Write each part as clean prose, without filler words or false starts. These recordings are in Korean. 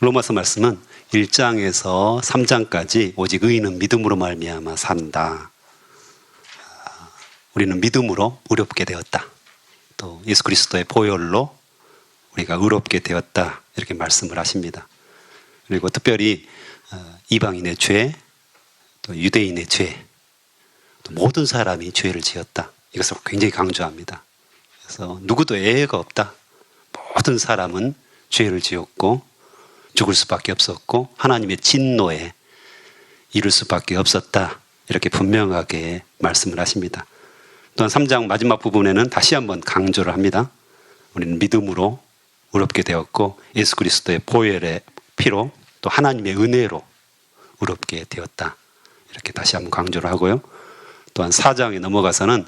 로마서 말씀은 1장에서 3장까지 오직 의인은 믿음으로 말미암아 산다. 우리는 믿음으로 의롭게 되었다. 또 예수 그리스도의 보혈로 우리가 의롭게 되었다. 이렇게 말씀을 하십니다. 그리고 특별히 이방인의 죄, 또 유대인의 죄, 또 모든 사람이 죄를 지었다. 이것을 굉장히 강조합니다. 그래서 누구도 예외가 없다. 모든 사람은 죄를 지었고 죽을 수밖에 없었고 하나님의 진노에 이를 수밖에 없었다. 이렇게 분명하게 말씀을 하십니다. 또한 3장 마지막 부분에는 다시 한번 강조를 합니다. 우리는 믿음으로 의롭게 되었고 예수 그리스도의 보혈의 피로 또 하나님의 은혜로 의롭게 되었다. 이렇게 다시 한번 강조를 하고요. 또한 4장에 넘어가서는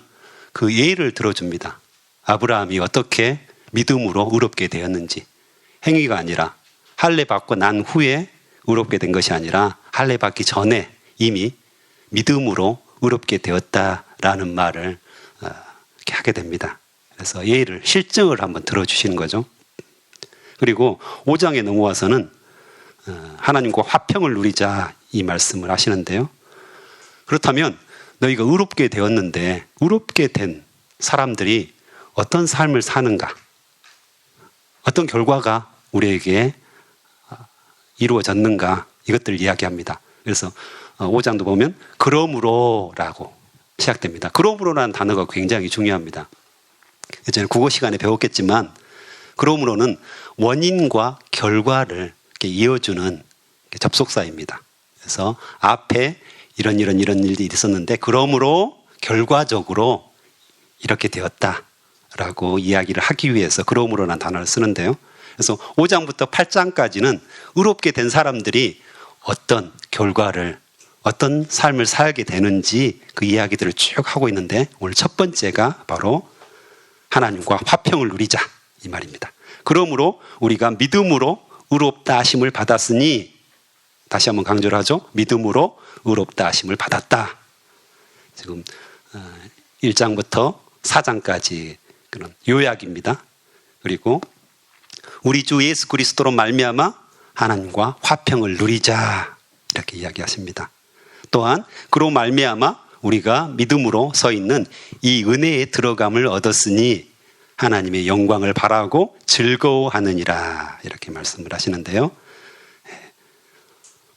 그 예를 들어줍니다. 아브라함이 어떻게 믿음으로 의롭게 되었는지, 행위가 아니라 할례 받고 난 후에 의롭게 된 것이 아니라 할례 받기 전에 이미 믿음으로 의롭게 되었다라는 말을 이렇게 하게 됩니다. 그래서 예를, 실증을 한번 들어주시는 거죠. 그리고 5장에 넘어와서는 하나님과 화평을 누리자 이 말씀을 하시는데요. 그렇다면 너희가 의롭게 되었는데 의롭게 된 사람들이 어떤 삶을 사는가? 어떤 결과가 우리에게 이루어졌는가? 이것들을 이야기합니다. 그래서 5장도 보면 그러므로라고 시작됩니다. 그러므로라는 단어가 굉장히 중요합니다. 예전에 국어 시간에 배웠겠지만 그러므로는 원인과 결과를 이렇게 이어주는 접속사입니다. 그래서 앞에 이런 일들이 있었는데 그러므로 결과적으로 이렇게 되었다라고 이야기를 하기 위해서 그러므로라는 단어를 쓰는데요. 그래서 5장부터 8장까지는 의롭게 된 사람들이 어떤 결과를, 어떤 삶을 살게 되는지 그 이야기들을 쭉 하고 있는데 오늘 첫 번째가 바로 하나님과 화평을 누리자 이 말입니다. 그러므로 우리가 믿음으로 의롭다 하심을 받았으니, 다시 한번 강조를 하죠. 믿음으로 의롭다 하심을 받았다. 지금 1장부터 4장까지 그런 요약입니다. 그리고 우리 주 예수 그리스도로 말미암아 하나님과 화평을 누리자 이렇게 이야기하십니다. 또한 그로 말미암아 우리가 믿음으로 서 있는 이 은혜에 들어감을 얻었으니 하나님의 영광을 바라고 즐거워하느니라 이렇게 말씀을 하시는데요.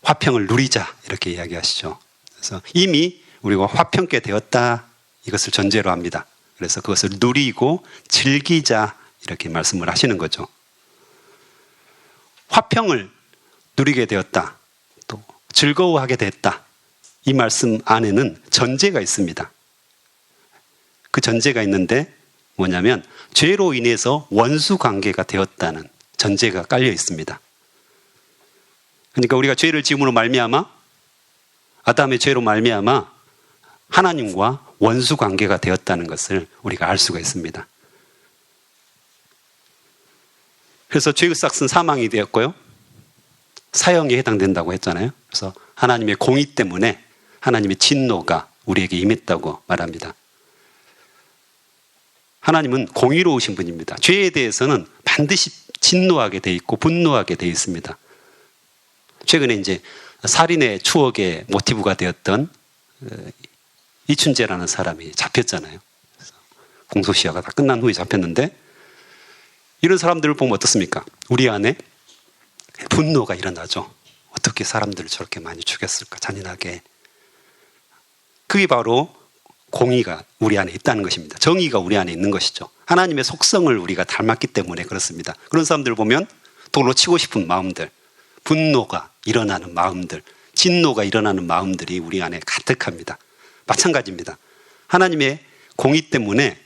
화평을 누리자 이렇게 이야기하시죠. 그래서 이미 우리가 화평케 되었다 이것을 전제로 합니다. 그래서 그것을 누리고 즐기자 이렇게 말씀을 하시는 거죠. 화평을 누리게 되었다, 또 즐거워하게 됐다, 이 말씀 안에는 전제가 있습니다. 그 전제가 있는데 뭐냐면 죄로 인해서 원수 관계가 되었다는 전제가 깔려 있습니다. 그러니까 우리가 죄를 지음으로 말미암아, 아담의 죄로 말미암아 하나님과 원수 관계가 되었다는 것을 우리가 알 수가 있습니다. 그래서 죄의 삭은 사망이 되었고요. 사형에 해당된다고 했잖아요. 그래서 하나님의 공의 때문에 하나님의 진노가 우리에게 임했다고 말합니다. 하나님은 공의로우신 분입니다. 죄에 대해서는 반드시 진노하게 돼 있고 분노하게 돼 있습니다. 최근에 이제 살인의 추억의 모티브가 되었던 이춘재라는 사람이 잡혔잖아요. 공소시효가 다 끝난 후에 잡혔는데 이런 사람들을 보면 어떻습니까? 우리 안에 분노가 일어나죠. 어떻게 사람들을 저렇게 많이 죽였을까? 잔인하게. 그게 바로 공의가 우리 안에 있다는 것입니다. 정의가 우리 안에 있는 것이죠. 하나님의 속성을 우리가 닮았기 때문에 그렇습니다. 그런 사람들을 보면 돌로 치고 싶은 마음들, 분노가 일어나는 마음들, 진노가 일어나는 마음들이 우리 안에 가득합니다. 마찬가지입니다. 하나님의 공의 때문에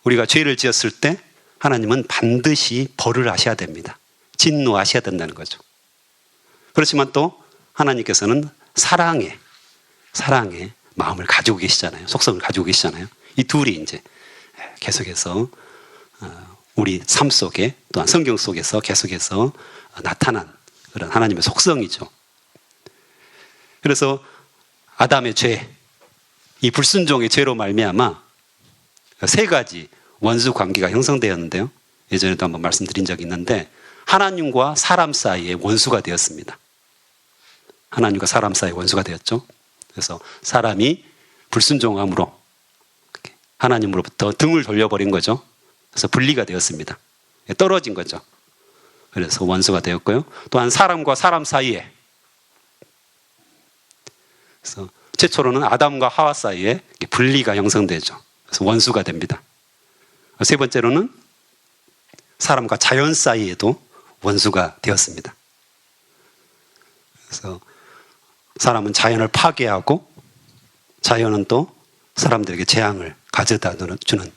우리가 죄를 지었을 때 하나님은 반드시 벌을 하셔야 됩니다. 진노하셔야 된다는 거죠. 그렇지만 또 하나님께서는 사랑의 마음을 가지고 계시잖아요. 속성을 가지고 계시잖아요. 이 둘이 이제 계속해서 우리 삶 속에 또한 성경 속에서 계속해서 나타난 그런 하나님의 속성이죠. 그래서 아담의 죄, 이 불순종의 죄로 말미암아 세 가지 원수 관계가 형성되었는데요. 예전에도 한번 말씀드린 적이 있는데 하나님과 사람 사이의 원수가 되었습니다. 하나님과 사람 사이의 원수가 되었죠. 그래서 사람이 불순종함으로 하나님으로부터 등을 돌려버린 거죠. 그래서 분리가 되었습니다. 떨어진 거죠. 그래서 원수가 되었고요. 또한 사람과 사람 사이에, 그래서 최초로는 아담과 하와 사이에 분리가 형성되죠. 그래서 원수가 됩니다. 세 번째로는 사람과 자연 사이에도 원수가 되었습니다. 그래서 사람은 자연을 파괴하고 자연은 또 사람들에게 재앙을 가져다 주는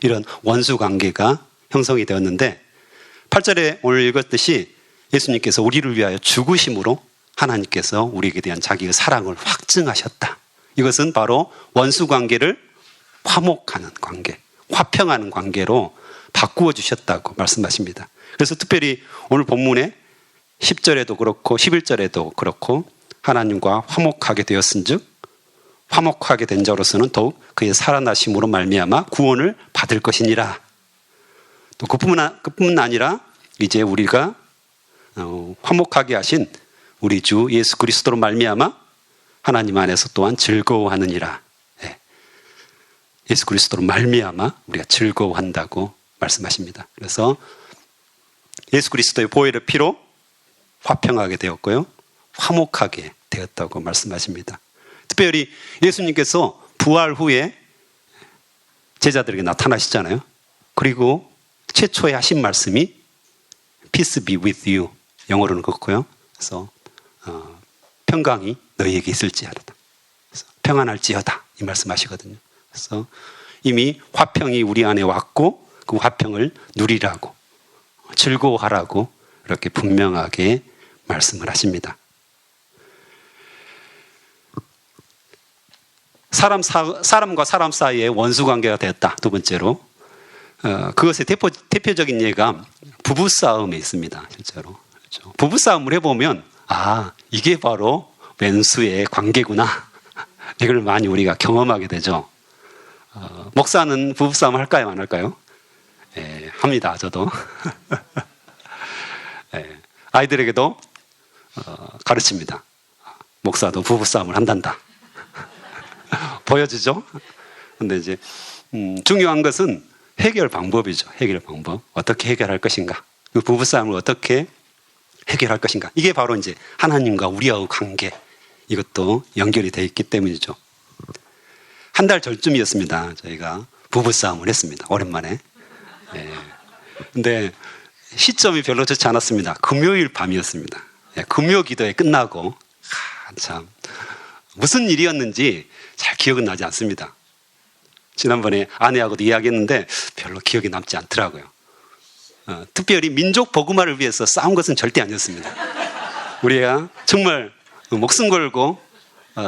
이런 원수 관계가 형성이 되었는데, 8절에 오늘 읽었듯이 예수님께서 우리를 위하여 죽으심으로 하나님께서 우리에게 대한 자기의 사랑을 확증하셨다. 이것은 바로 원수 관계를 화목하는 관계, 화평하는 관계로 바꾸어 주셨다고 말씀하십니다. 그래서 특별히 오늘 본문에 10절에도 그렇고 11절에도 그렇고 하나님과 화목하게 되었은즉 화목하게 된 자로서는 더욱 그의 살아나심으로 말미암아 구원을 받을 것이니라. 또 그뿐만 아니라 이제 우리가 화목하게 하신 우리 주 예수 그리스도로 말미암아 하나님 안에서 또한 즐거워하느니라. 예수 그리스도로 말미암아 우리가 즐거워한다고 말씀하십니다. 그래서 예수 그리스도의 보혈의 피로 화평하게 되었고요, 화목하게 되었다고 말씀하십니다. 특별히 예수님께서 부활 후에 제자들에게 나타나시잖아요. 그리고 최초에 하신 말씀이 Peace be with you, 영어로는 그렇고요. 그래서 평강이 너희에게 있을지어다. 그래서 평안할지어다, 이 말씀하시거든요. 그래서 이미 화평이 우리 안에 왔고 그 화평을 누리라고, 즐거워하라고 이렇게 분명하게 말씀을 하십니다. 사람과 사람 사이에 원수관계가 되었다. 두 번째로 그것의 대표적인 예가 부부싸움에 있습니다. 실제로. 그렇죠. 부부싸움을 해보면 이게 바로 왼수의 관계구나. 이걸 많이 우리가 경험하게 되죠. 목사는 부부싸움 할까요? 안 할까요? 합니다. 저도. 아이들에게도 가르칩니다. 목사도 부부싸움을 한단다. 보여주죠? 근데 이제 중요한 것은 해결 방법이죠. 해결 방법. 어떻게 해결할 것인가? 그 부부싸움을 어떻게 해결할 것인가? 이게 바로 이제 하나님과 우리와의 관계, 이것도 연결이 되어 있기 때문이죠. 한 달 전쯤이었습니다. 저희가 부부싸움을 했습니다. 오랜만에. 근데 시점이 별로 좋지 않았습니다. 금요일 밤이었습니다. 금요 기도회 끝나고 참 무슨 일이었는지 잘 기억은 나지 않습니다. 지난번에 아내하고도 이야기했는데 별로 기억이 남지 않더라고요. 특별히 민족 복음화를 위해서 싸운 것은 절대 아니었습니다. 우리가 정말 목숨 걸고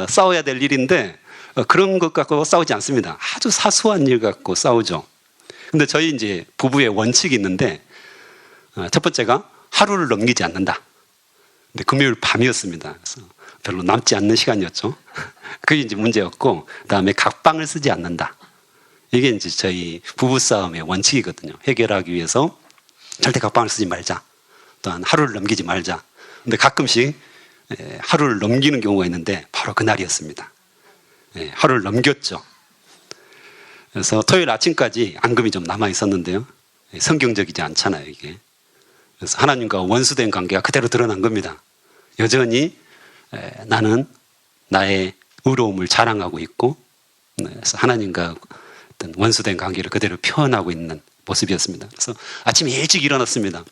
싸워야 될 일인데 그런 것 갖고 싸우지 않습니다. 아주 사소한 일 갖고 싸우죠. 근데 저희 이제 부부의 원칙이 있는데, 첫 번째가 하루를 넘기지 않는다. 근데 금요일 밤이었습니다. 그래서 별로 남지 않는 시간이었죠. 그게 이제 문제였고, 그 다음에 각방을 쓰지 않는다. 이게 이제 저희 부부싸움의 원칙이거든요. 해결하기 위해서 절대 각방을 쓰지 말자. 또한 하루를 넘기지 말자. 근데 가끔씩 하루를 넘기는 경우가 있는데 바로 그날이었습니다. 하루를 넘겼죠. 그래서 토요일 아침까지 앙금이 좀 남아 있었는데요. 성경적이지 않잖아요, 이게. 그래서 하나님과 원수된 관계가 그대로 드러난 겁니다. 여전히 나는 나의 의로움을 자랑하고 있고, 그래서 하나님과 어떤 원수된 관계를 그대로 표현하고 있는 모습이었습니다. 그래서 아침에 일찍 일어났습니다.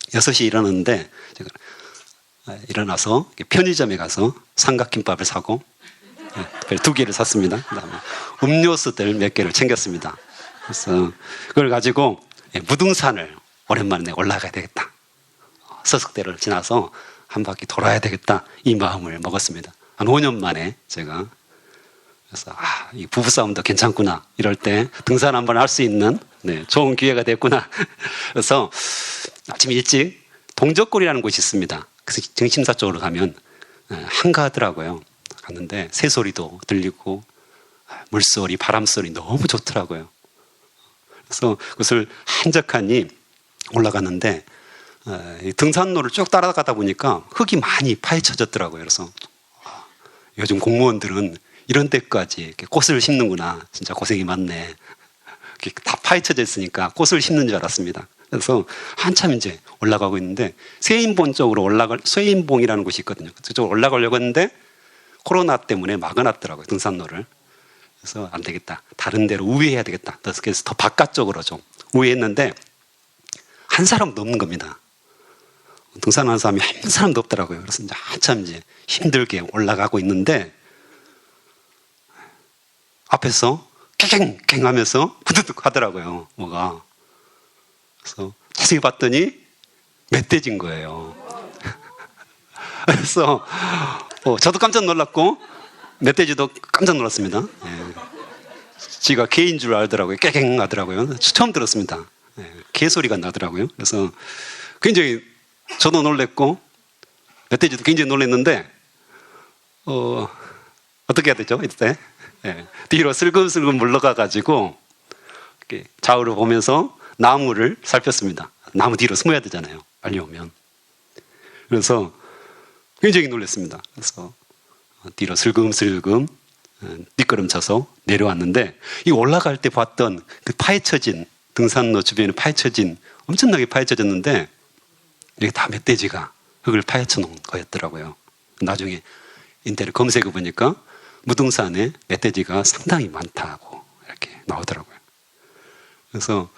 6시에 일어났는데, 제가 일어나서 편의점에 가서 삼각김밥을 사고, 2개를 샀습니다. 그다음에 음료수들 몇 개를 챙겼습니다. 그래서 그걸 가지고 무등산을 오랜만에 올라가야 되겠다. 서석대를 지나서 한 바퀴 돌아야 되겠다. 이 마음을 먹었습니다. 한 5년 만에 제가. 그래서 이 부부싸움도 괜찮구나. 이럴 때 등산 한번 할 수 있는 좋은 기회가 됐구나. 그래서 아침 일찍 동적골이라는 곳이 있습니다. 그래서 정심사 쪽으로 가면 한가하더라고요. 갔는데 새소리도 들리고 물소리, 바람소리 너무 좋더라고요. 그래서 그것을 한적하니 올라갔는데 이 등산로를 쭉 따라가다 보니까 흙이 많이 파헤쳐졌더라고요. 그래서 요즘 공무원들은 이런 때까지 이렇게 꽃을 심는구나. 진짜 고생이 많네. 다 파헤쳐져 있으니까 꽃을 심는 줄 알았습니다. 그래서 한참 이제 올라가고 있는데 쇠인봉 쪽으로 쇠인봉이라는 곳이 있거든요. 그쪽으로 올라가려고 했는데 코로나 때문에 막아놨더라고요. 등산로를. 그래서 안 되겠다. 다른 데로 우회해야 되겠다. 그래서 더 바깥쪽으로 좀 우회했는데 한 사람도 없는 겁니다. 등산하는 사람이 한 사람도 없더라고요. 그래서 이제 한참 이제 힘들게 올라가고 있는데 앞에서 깽깽 하면서 후두둑 하더라고요. 뭐가. 그래서 자세히 봤더니 멧돼지인 거예요. 그래서 저도 깜짝 놀랐고 멧돼지도 깜짝 놀랐습니다. 예. 지가 개인 줄 알더라고요. 깨갱 하더라고요. 처음 들었습니다. 예. 개소리가 나더라고요. 그래서 굉장히 저도 놀랬고 멧돼지도 굉장히 놀랐는데 어떻게 해야 되죠? 이때 예. 뒤로 슬금슬금 물러가가지고 좌우를 보면서 나무를 살폈습니다. 나무 뒤로 숨어야 되잖아요. 빨리 오면. 그래서 굉장히 놀랐습니다. 그래서 뒤로 슬금슬금 뒷걸음쳐서 내려왔는데 이 올라갈 때 봤던 그 파헤쳐진 등산로 주변에 파헤쳐진 엄청나게 파헤쳐졌는데 이게 다 멧돼지가 흙을 파헤쳐 놓은 거였더라고요. 나중에 인터넷 검색해 보니까 무등산에 멧돼지가 상당히 많다고 이렇게 나오더라고요. 그래서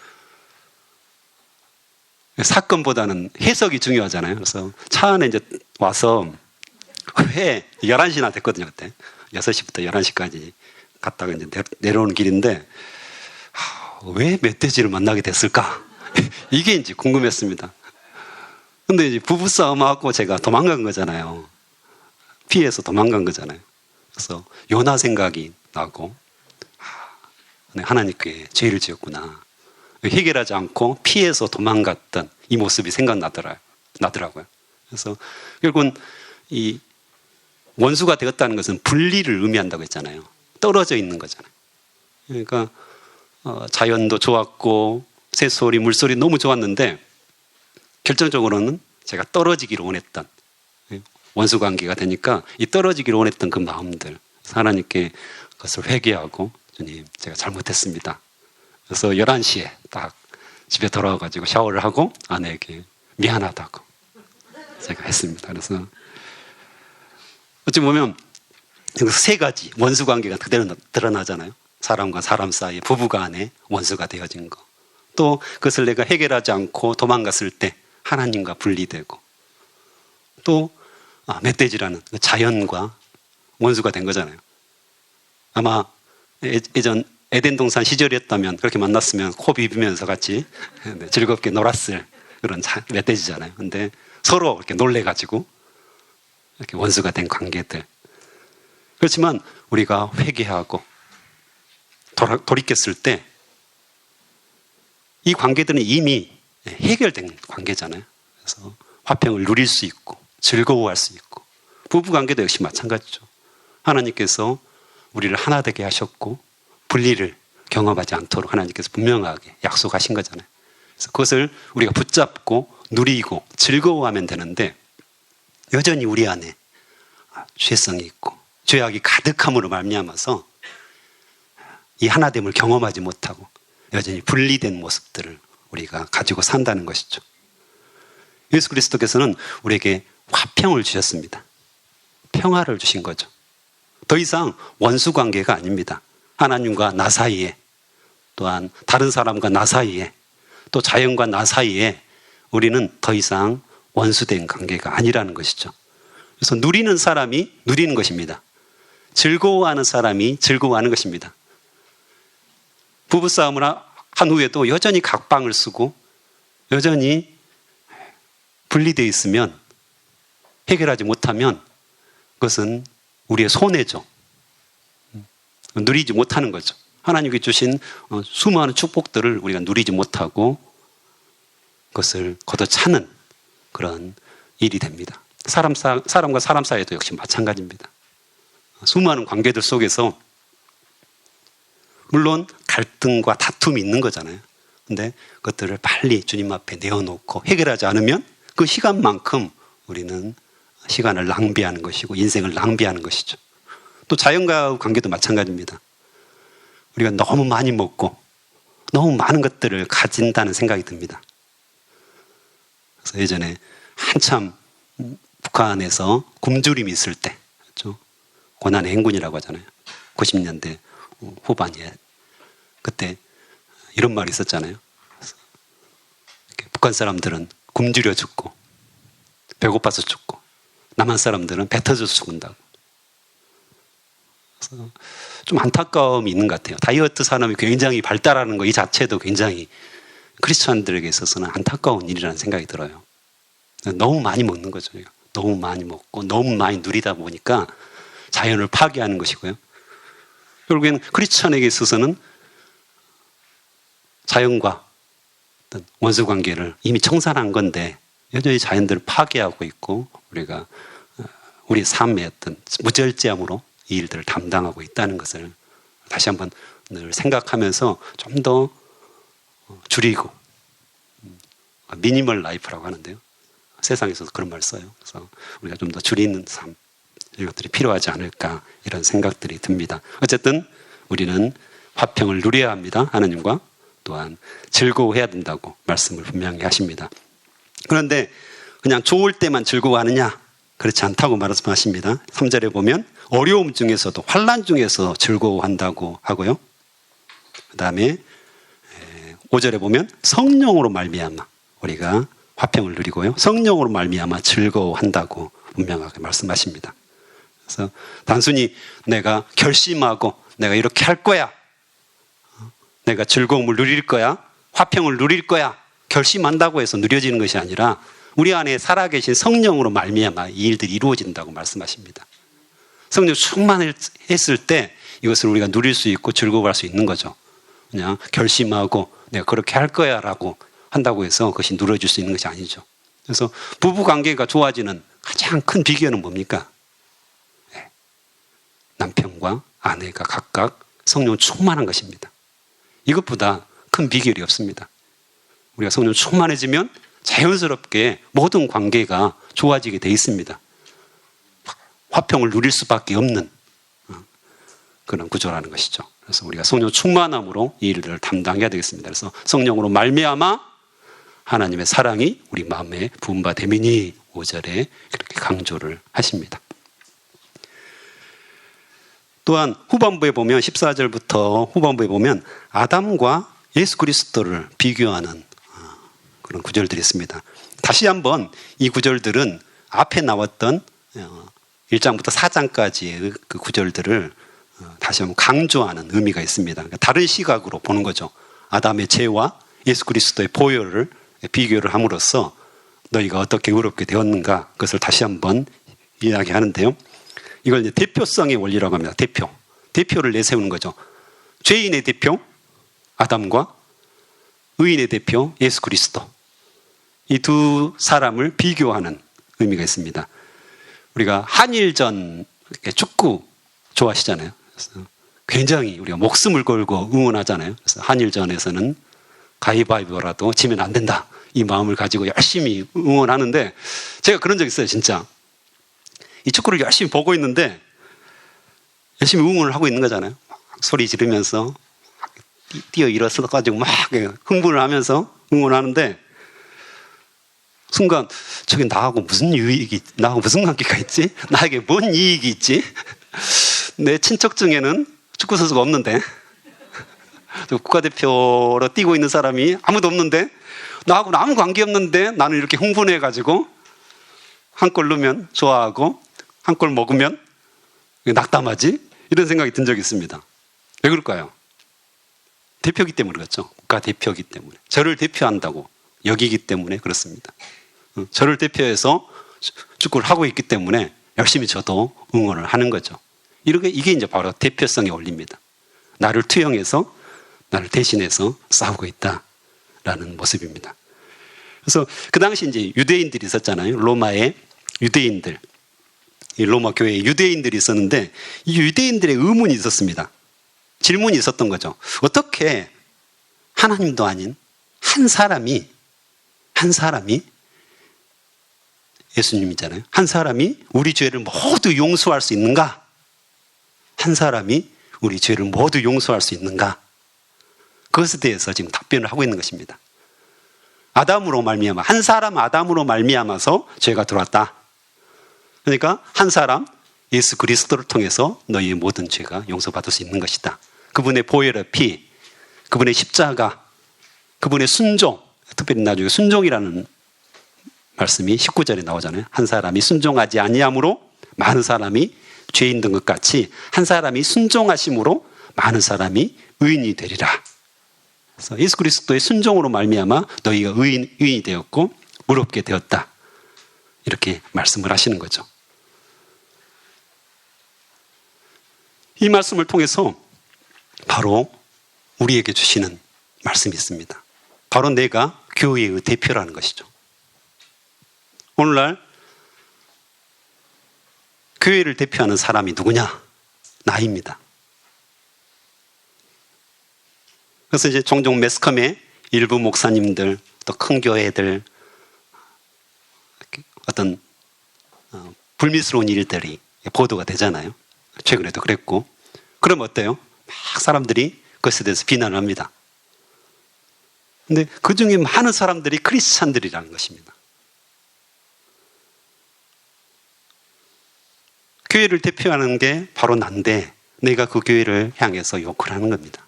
사건보다는 해석이 중요하잖아요. 그래서 차 안에 이제 와서 회 11시나 됐거든요, 그때. 6시부터 11시까지 갔다가 이제 내려오는 길인데, 왜 멧돼지를 만나게 됐을까? 이게 이제 궁금했습니다. 근데 이제 부부싸움하고 제가 도망간 거잖아요. 피해서 도망간 거잖아요. 그래서 요나 생각이 나고, 하나님께 죄를 지었구나. 해결하지 않고 피해서 도망갔던 이 모습이 생각나더라고요. 그래서 결국은 이 원수가 되었다는 것은 분리를 의미한다고 했잖아요. 떨어져 있는 거잖아요. 그러니까 자연도 좋았고 새소리, 물소리 너무 좋았는데 결정적으로는 제가 떨어지기를 원했던 원수 관계가 되니까 이 떨어지기를 원했던 그 마음들 하나님께 그것을 회개하고 주님 제가 잘못했습니다. 그래서 11시에 딱 집에 돌아와가지고 샤워를 하고 아내에게 미안하다고 제가 했습니다. 그래서 어찌 보면 세 가지 원수 관계가 그대로 드러나잖아요. 사람과 사람 사이에 부부간에 원수가 되어진 거. 또 그것을 내가 해결하지 않고 도망갔을 때 하나님과 분리되고 또 멧돼지라는 자연과 원수가 된 거잖아요. 아마 예전 에덴 동산 시절이었다면 그렇게 만났으면 코 비비면서 같이 즐겁게 놀았을 그런 멧돼지잖아요. 근데 서로 이렇게 놀래가지고 이렇게 원수가 된 관계들. 그렇지만 우리가 회개하고 돌이켰을 때 이 관계들은 이미 해결된 관계잖아요. 그래서 화평을 누릴 수 있고 즐거워할 수 있고 부부 관계도 역시 마찬가지죠. 하나님께서 우리를 하나 되게 하셨고 분리를 경험하지 않도록 하나님께서 분명하게 약속하신 거잖아요. 그래서 그것을 우리가 붙잡고 누리고 즐거워하면 되는데 여전히 우리 안에 죄성이 있고 죄악이 가득함으로 말미암아서 이 하나됨을 경험하지 못하고 여전히 분리된 모습들을 우리가 가지고 산다는 것이죠. 예수 그리스도께서는 우리에게 화평을 주셨습니다. 평화를 주신 거죠. 더 이상 원수 관계가 아닙니다. 하나님과 나 사이에 또한 다른 사람과 나 사이에 또 자연과 나 사이에 우리는 더 이상 원수된 관계가 아니라는 것이죠. 그래서 누리는 사람이 누리는 것입니다. 즐거워하는 사람이 즐거워하는 것입니다. 부부싸움을 한 후에도 여전히 각방을 쓰고 여전히 분리되어 있으면 해결하지 못하면 그것은 우리의 손해죠. 누리지 못하는 거죠. 하나님께 주신 수많은 축복들을 우리가 누리지 못하고 그것을 걷어차는 그런 일이 됩니다. 사람과 사람 사이에도 역시 마찬가지입니다. 수많은 관계들 속에서 물론 갈등과 다툼이 있는 거잖아요. 근데 그것들을 빨리 주님 앞에 내어놓고 해결하지 않으면 그 시간만큼 우리는 시간을 낭비하는 것이고 인생을 낭비하는 것이죠. 또 자연과의 관계도 마찬가지입니다. 우리가 너무 많이 먹고 너무 많은 것들을 가진다는 생각이 듭니다. 그래서 예전에 한참 북한에서 굶주림이 있을 때, 그렇죠? 고난의 행군이라고 하잖아요. 90년대 후반에. 그때 이런 말이 있었잖아요. 북한 사람들은 굶주려 죽고 배고파서 죽고 남한 사람들은 배 터져서 죽는다고. 그래서 좀 안타까움이 있는 것 같아요. 다이어트 산업이 굉장히 발달하는 거 이 자체도 굉장히 크리스천들에게 있어서는 안타까운 일이라는 생각이 들어요. 너무 많이 먹는 거죠. 너무 많이 먹고 너무 많이 누리다 보니까 자연을 파괴하는 것이고요. 결국에는 크리스천에게 있어서는 자연과 어떤 원수 관계를 이미 청산한 건데 여전히 자연들을 파괴하고 있고 우리가 우리 삶의 어떤 무절제함으로 이 일들을 담당하고 있다는 것을 다시 한번 늘 생각하면서 좀 더 줄이고 미니멀 라이프라고 하는데요. 세상에서도 그런 말 써요. 그래서 우리가 좀 더 줄이는 삶 이것들이 필요하지 않을까 이런 생각들이 듭니다. 어쨌든 우리는 화평을 누려야 합니다. 하나님과 또한 즐거워해야 된다고 말씀을 분명히 하십니다. 그런데 그냥 좋을 때만 즐거워하느냐? 그렇지 않다고 말씀하십니다. 3절에 보면 어려움 중에서도 환난 중에서 즐거워한다고 하고요. 그 다음에 5절에 보면 성령으로 말미암아 우리가 화평을 누리고요. 성령으로 말미암아 즐거워한다고 분명하게 말씀하십니다. 그래서 단순히 내가 결심하고 내가 이렇게 할 거야. 내가 즐거움을 누릴 거야. 화평을 누릴 거야. 결심한다고 해서 누려지는 것이 아니라 우리 안에 살아계신 성령으로 말미암아 이 일들이 이루어진다고 말씀하십니다. 성령 충만했을 때 이것을 우리가 누릴 수 있고 즐거워할 수 있는 거죠. 그냥 결심하고 내가 그렇게 할 거야 라고 한다고 해서 그것이 누려질 수 있는 것이 아니죠. 그래서 부부관계가 좋아지는 가장 큰 비결은 뭡니까? 남편과 아내가 각각 성령 충만한 것입니다. 이것보다 큰 비결이 없습니다. 우리가 성령 충만해지면 자연스럽게 모든 관계가 좋아지게 돼 있습니다. 화평을 누릴 수밖에 없는 그런 구조라는 것이죠. 그래서 우리가 성령 충만함으로 이 일들을 담당해야 되겠습니다. 그래서 성령으로 말미암아 하나님의 사랑이 우리 마음에 부음바 되미니 5절에 그렇게 강조를 하십니다. 또한 후반부에 보면 14절부터 후반부에 보면 아담과 예수 그리스도를 비교하는 그런 구절들이 있습니다. 다시 한번 이 구절들은 앞에 나왔던 1장부터 4장까지의 그 구절들을 다시 한번 강조하는 의미가 있습니다. 그러니까 다른 시각으로 보는 거죠. 아담의 죄와 예수 그리스도의 보혈을 비교를 함으로써 너희가 어떻게 의롭게 되었는가 그것을 다시 한번 이야기하는데요. 이걸 이제 대표성의 원리라고 합니다. 대표를 내세우는 거죠. 죄인의 대표 아담과 의인의 대표 예수 그리스도 이 두 사람을 비교하는 의미가 있습니다. 우리가 한일전 축구 좋아하시잖아요. 그래서 굉장히 우리가 목숨을 걸고 응원하잖아요. 그래서 한일전에서는 가위바위보라도 지면 안 된다 이 마음을 가지고 열심히 응원하는데 제가 그런 적 있어요. 진짜 이 축구를 열심히 보고 있는데 열심히 응원을 하고 있는 거잖아요. 소리 지르면서 뛰어 일어서 가지고 막 흥분을 하면서 응원하는데 순간 저게 나하고 무슨 유익이 나하고 무슨 관계가 있지? 나에게 뭔 이익이 있지? 내 친척 중에는 축구 선수가 없는데 국가대표로 뛰고 있는 사람이 아무도 없는데 나하고는 아무 관계 없는데 나는 이렇게 흥분해 가지고 한 골 넣으면 좋아하고 한 골 먹으면 낙담하지? 이런 생각이 든 적이 있습니다. 왜 그럴까요? 대표기 때문에 그렇죠. 국가대표기 때문에. 저를 대표한다고 여기기 때문에 그렇습니다. 저를 대표해서 축구를 하고 있기 때문에 열심히 저도 응원을 하는 거죠. 이게 이제 바로 대표성의 원리입니다. 나를 투영해서 나를 대신해서 싸우고 있다라는 모습입니다. 그래서 그 당시 이제 유대인들이 있었잖아요. 로마의 유대인들. 이 로마 교회에 유대인들이 있었는데 이 유대인들의 의문이 있었습니다. 질문이 있었던 거죠. 어떻게 하나님도 아닌 한 사람이 예수님이잖아요. 한 사람이 우리 죄를 모두 용서할 수 있는가? 한 사람이 우리 죄를 모두 용서할 수 있는가? 그것에 대해서 지금 답변을 하고 있는 것입니다. 아담으로 말미암아, 한 사람 아담으로 말미암아서 죄가 들어왔다. 그러니까 한 사람 예수 그리스도를 통해서 너희의 모든 죄가 용서받을 수 있는 것이다. 그분의 보혈의 피, 그분의 십자가, 그분의 순종, 특별히 나중에 순종이라는 말씀이 19절에 나오잖아요. 한 사람이 순종하지 아니함으로 많은 사람이 죄인 된 것 같이 한 사람이 순종하심으로 많은 사람이 의인이 되리라. 그래서 예수 그리스도의 순종으로 말미암아 너희가 의인이 되었고 의롭게 되었다. 이렇게 말씀을 하시는 거죠. 이 말씀을 통해서 바로 우리에게 주시는 말씀이 있습니다. 바로 내가 교회의 대표라는 것이죠. 오늘날 교회를 대표하는 사람이 누구냐? 나입니다. 그래서 이제 종종 매스컴에 일부 목사님들, 또 큰 교회들, 어떤 불미스러운 일들이 보도가 되잖아요. 최근에도 그랬고. 그럼 어때요? 막 사람들이 그것에 대해서 비난을 합니다. 근데 그 중에 많은 사람들이 크리스찬들이라는 것입니다. 교회를 대표하는 게 바로 난데 내가 그 교회를 향해서 욕을 하는 겁니다.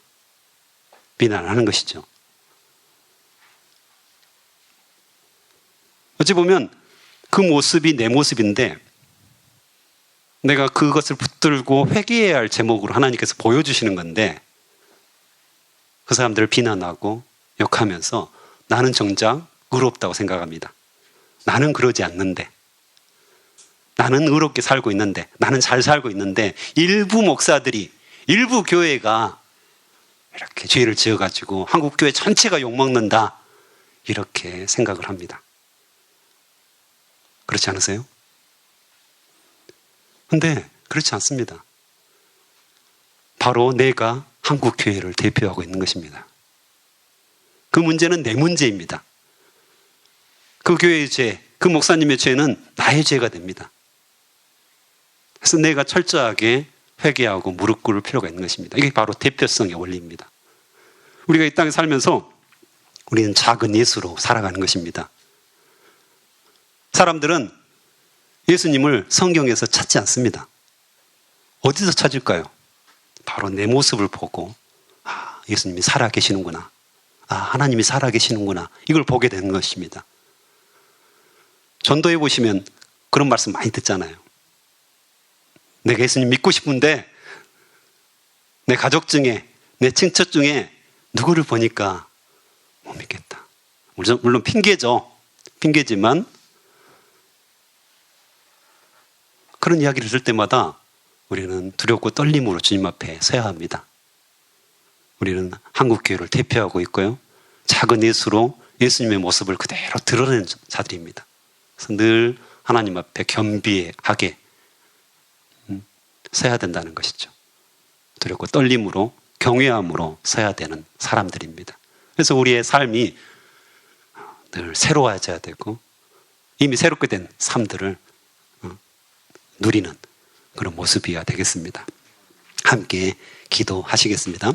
비난하는 것이죠. 어찌 보면 그 모습이 내 모습인데 내가 그것을 붙들고 회개해야 할 제목으로 하나님께서 보여주시는 건데 그 사람들을 비난하고 욕하면서 나는 정작 의롭다고 생각합니다. 나는 그러지 않는데, 나는 의롭게 살고 있는데, 나는 잘 살고 있는데 일부 목사들이, 일부 교회가 이렇게 죄를 지어가지고 한국 교회 전체가 욕먹는다 이렇게 생각을 합니다. 그렇지 않으세요? 근데 그렇지 않습니다. 바로 내가 한국 교회를 대표하고 있는 것입니다. 그 문제는 내 문제입니다. 그 교회의 죄, 그 목사님의 죄는 나의 죄가 됩니다. 그래서 내가 철저하게 회개하고 무릎 꿇을 필요가 있는 것입니다. 이게 바로 대표성의 원리입니다. 우리가 이 땅에 살면서 우리는 작은 예수로 살아가는 것입니다. 사람들은 예수님을 성경에서 찾지 않습니다. 어디서 찾을까요? 바로 내 모습을 보고 예수님이 살아계시는구나. 하나님이 살아계시는구나. 이걸 보게 되는 것입니다. 전도해 보시면 그런 말씀 많이 듣잖아요. 내가 예수님 믿고 싶은데 내 가족 중에, 내 친척 중에 누구를 보니까 못 믿겠다. 물론 핑계죠. 핑계지만 그런 이야기를 들을 때마다 우리는 두렵고 떨림으로 주님 앞에 서야 합니다. 우리는 한국교회를 대표하고 있고요. 작은 예수로 예수님의 모습을 그대로 드러내는 자들입니다. 그래서 늘 하나님 앞에 겸비하게 서야 된다는 것이죠. 두렵고 떨림으로, 경외함으로 서야 되는 사람들입니다. 그래서 우리의 삶이 늘 새로워져야 되고 이미 새롭게 된 삶들을 누리는 그런 모습이어야 되겠습니다. 함께 기도하시겠습니다.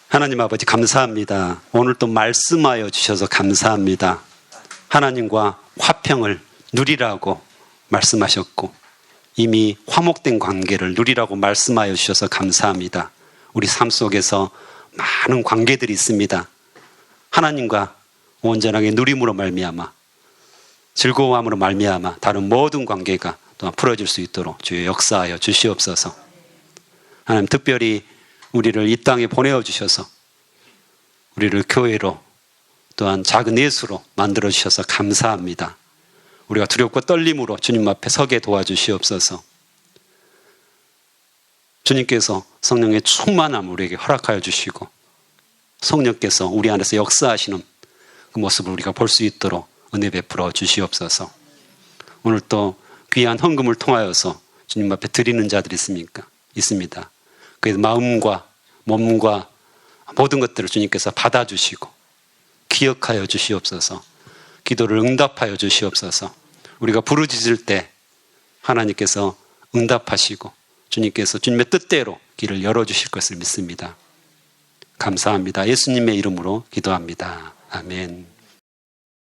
하나님 아버지 감사합니다. 오늘 또 말씀하여 주셔서 감사합니다. 하나님과 화평을 누리라고 말씀하셨고 이미 화목된 관계를 누리라고 말씀하여 주셔서 감사합니다. 우리 삶 속에서 많은 관계들이 있습니다. 하나님과 온전하게 누림으로 말미암아 즐거움으로 말미암아 다른 모든 관계가 또한 풀어질 수 있도록 주여 역사하여 주시옵소서. 하나님 특별히 우리를 이 땅에 보내어 주셔서 우리를 교회로 또한 작은 예수로 만들어 주셔서 감사합니다. 우리가 두렵고 떨림으로 주님 앞에 서게 도와주시옵소서. 주님께서 성령의 충만함을 우리에게 허락하여 주시고 성령께서 우리 안에서 역사하시는 그 모습을 우리가 볼 수 있도록 은혜 베풀어 주시옵소서. 오늘 또 귀한 헌금을 통하여서 주님 앞에 드리는 자들이 있습니까? 있습니다. 그래서 마음과 몸과 모든 것들을 주님께서 받아주시고 기억하여 주시옵소서. 기도를 응답하여 주시옵소서. 우리가 부르짖을 때 하나님께서 응답하시고 주님께서 주님의 뜻대로 길을 열어주실 것을 믿습니다. 감사합니다. 예수님의 이름으로 기도합니다. 아멘.